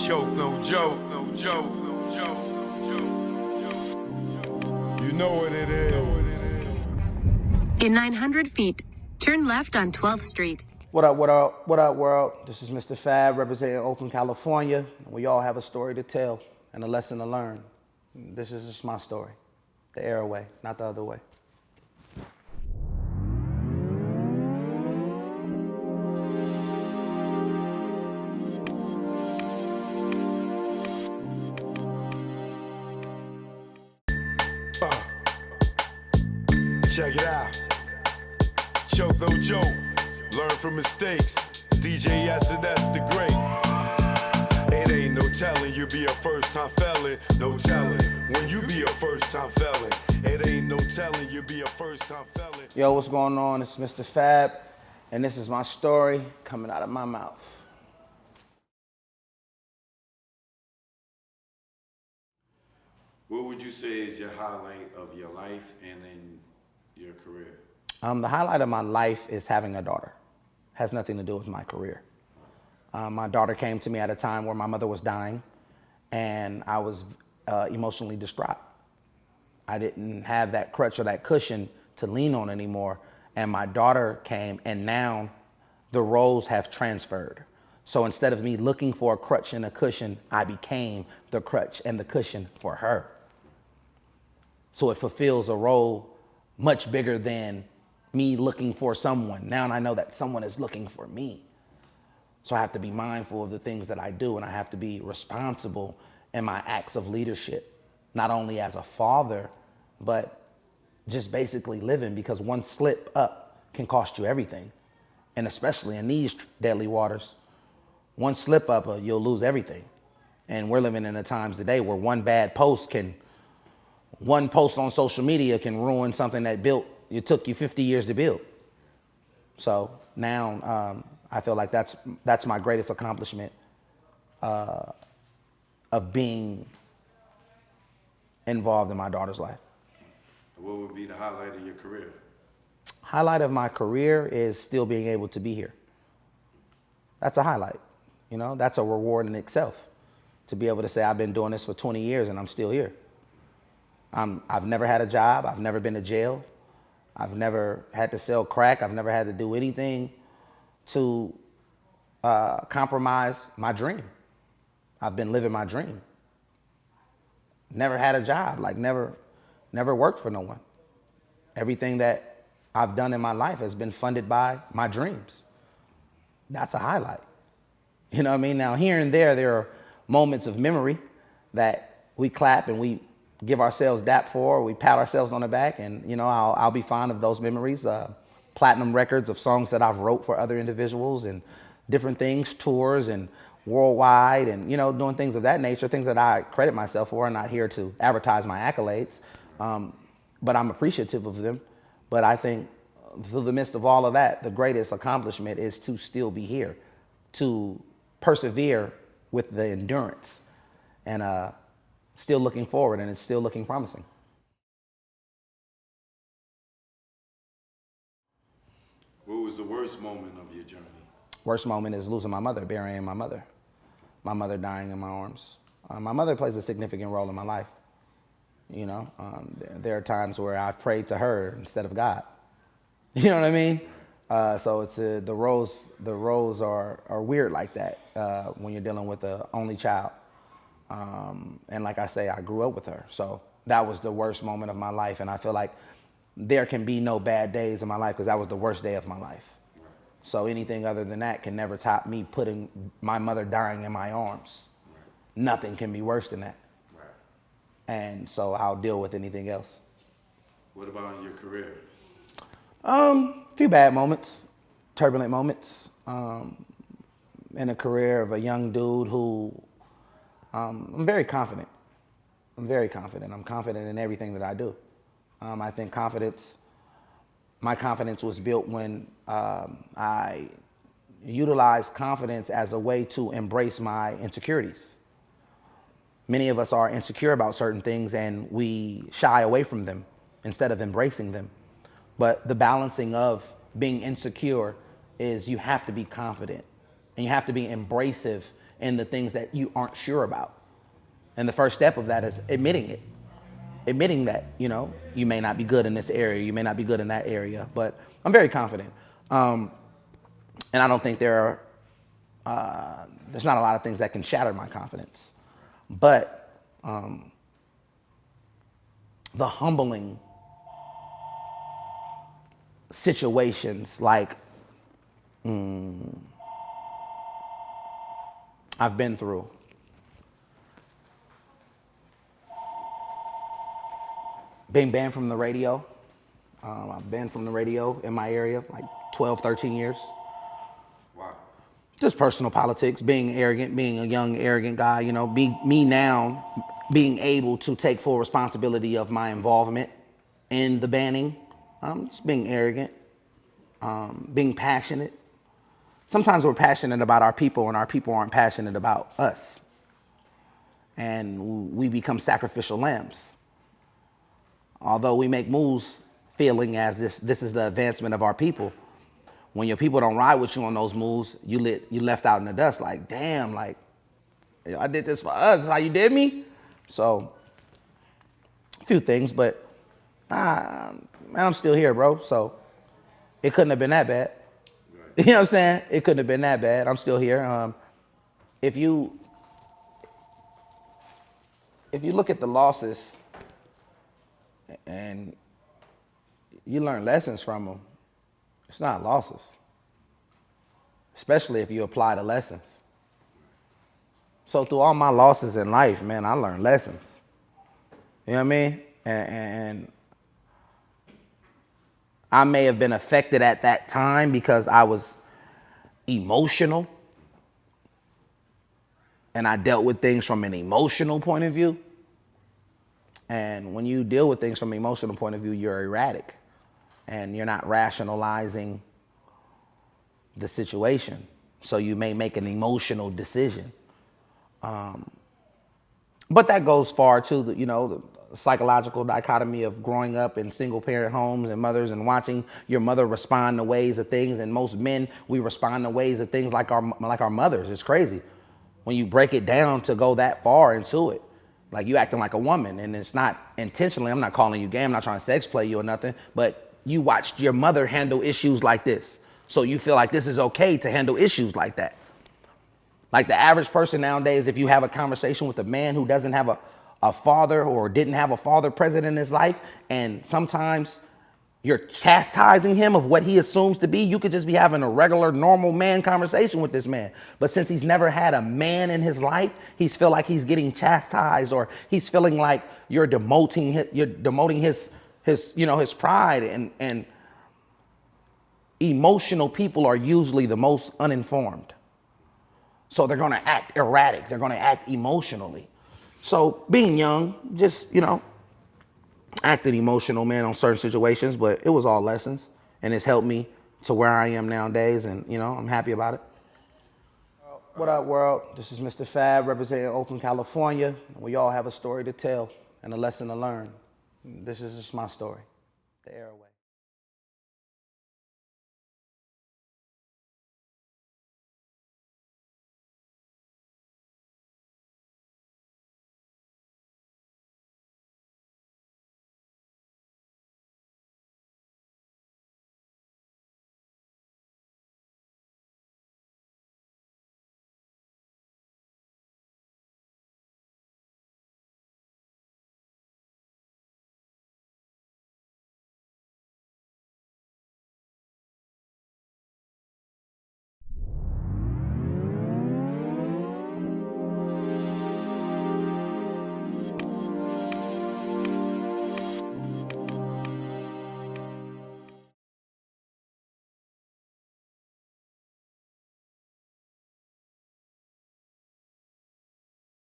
Choke, no joke, no joke, no joke, no joke. You know what it is. In 900 feet, turn left on 12th Street. What up, what up, what up, world? This is Mistah F.A.B representing Oakland, California. We all have a story to tell and a lesson to learn. This is just my story. The air way, not the other way. Check it out. Choke, no joke. Learn from mistakes. DJ S&S the great. It ain't no telling you be a first-time felon. No telling when you be a first-time felon. It ain't no telling you be a first-time felon. Yo, what's going on? It's Mistah F.A.B, and this is my story coming out of my mouth. What would you say is your highlight of your life and in your career? The highlight of my life is having a daughter. Has nothing to do with my career. My daughter came to me at a time where my mother was dying, and I was emotionally distraught. I didn't have that crutch or that cushion to lean on anymore, and my daughter came, and now the roles have transferred. So instead of me looking for a crutch and a cushion, I became the crutch and the cushion for her. So it fulfills a role much bigger than me looking for someone. Now I know that someone is looking for me. So I have to be mindful of the things that I do, and I have to be responsible in my acts of leadership, not only as a father, but just basically living, because one slip up can cost you everything. And especially in these deadly waters, one slip up, you'll lose everything. And we're living in the times today where one post on social media can ruin something that it took you 50 years to build. So now I feel like that's my greatest accomplishment of being involved in my daughter's life. What would be the highlight of your career? Highlight of my career is still being able to be here. That's a highlight. You know, that's a reward in itself, to be able to say I've been doing this for 20 years and I'm still here. I've never had a job. I've never been to jail. I've never had to sell crack. I've never had to do anything to compromise my dream. I've been living my dream. Never had a job, like never worked for no one. Everything that I've done in my life has been funded by my dreams. That's a highlight. You know what I mean? Now, here and there are moments of memory that we clap and we give ourselves dap for, we pat ourselves on the back, and, you know, I'll be fond of those memories. Platinum records of songs that I've wrote for other individuals and different things, tours and worldwide, and, you know, doing things of that nature, things that I credit myself for. I'm not here to advertise my accolades, but I'm appreciative of them. But I think through the midst of all of that, the greatest accomplishment is to still be here, to persevere with the endurance, and still looking forward, and it's still looking promising. What was the worst moment of your journey? Worst moment is losing my mother, burying my mother dying in my arms. My mother plays a significant role in my life. You know, there are times where I've prayed to her instead of God. You know what I mean? So it's the roles are weird like that when you're dealing with an only child. And like I say, I grew up with her. So that was the worst moment of my life. And I feel like there can be no bad days in my life, because that was the worst day of my life. Right. So anything other than that can never top me putting my mother dying in my arms. Right. Nothing can be worse than that. Right. And so I'll deal with anything else. What about in your career? A few bad moments, turbulent moments, in a career of a young dude who I'm very confident. I'm very confident. I'm confident in everything that I do. I think my confidence was built when I utilized confidence as a way to embrace my insecurities. Many of us are insecure about certain things and we shy away from them instead of embracing them. But the balancing of being insecure is you have to be confident and you have to be embracive in the things that you aren't sure about. And the first step of that is admitting it. Admitting that, you may not be good in this area, you may not be good in that area, but I'm very confident. And I don't think there's not a lot of things that can shatter my confidence. But the humbling situations like I've been through. Being banned from the radio. I've been from the radio in my area like 12, 13 years. Wow. Just personal politics, being arrogant, being a young, arrogant guy, me now being able to take full responsibility of my involvement in the banning. Just being arrogant, being passionate. Sometimes we're passionate about our people and our people aren't passionate about us. And we become sacrificial lambs. Although we make moves feeling as this is the advancement of our people, when your people don't ride with you on those moves, you left out in the dust like, damn, like, I did this for us. This is how you did me? So, a few things, but man, I'm still here, bro. So, it couldn't have been that bad. Right. You know what I'm saying? It couldn't have been that bad. I'm still here. If you look at the losses and you learn lessons from them, it's not losses, especially if you apply the lessons. So through all my losses in life, man, I learned lessons. You know what I mean? And I may have been affected at that time because I was emotional and I dealt with things from an emotional point of view. And when you deal with things from an emotional point of view, you're erratic and you're not rationalizing the situation. So you may make an emotional decision. But that goes far to the psychological dichotomy of growing up in single parent homes and mothers and watching your mother respond to ways of things. And most men, we respond to ways of things like our mothers. It's crazy when you break it down to go that far into it. Like you acting like a woman, and it's not intentionally. I'm not calling you gay. I'm not trying to sex play you or nothing, but you watched your mother handle issues like this. So you feel like this is okay to handle issues like that. Like the average person nowadays, if you have a conversation with a man who doesn't have a father or didn't have a father present in his life, and sometimes you're chastising him of what he assumes to be, you could just be having a regular, normal man conversation with this man. But since he's never had a man in his life, he's feel like he's getting chastised, or he's feeling like you're demoting his pride. And emotional people are usually the most uninformed. So they're going to act erratic. They're going to act emotionally. So being young, just, acted emotional, man, on certain situations, but it was all lessons, and it's helped me to where I am nowadays, and, I'm happy about it. What up, world? This is Mistah F.A.B representing Oakland, California. We all have a story to tell and a lesson to learn. This is just my story, the airway.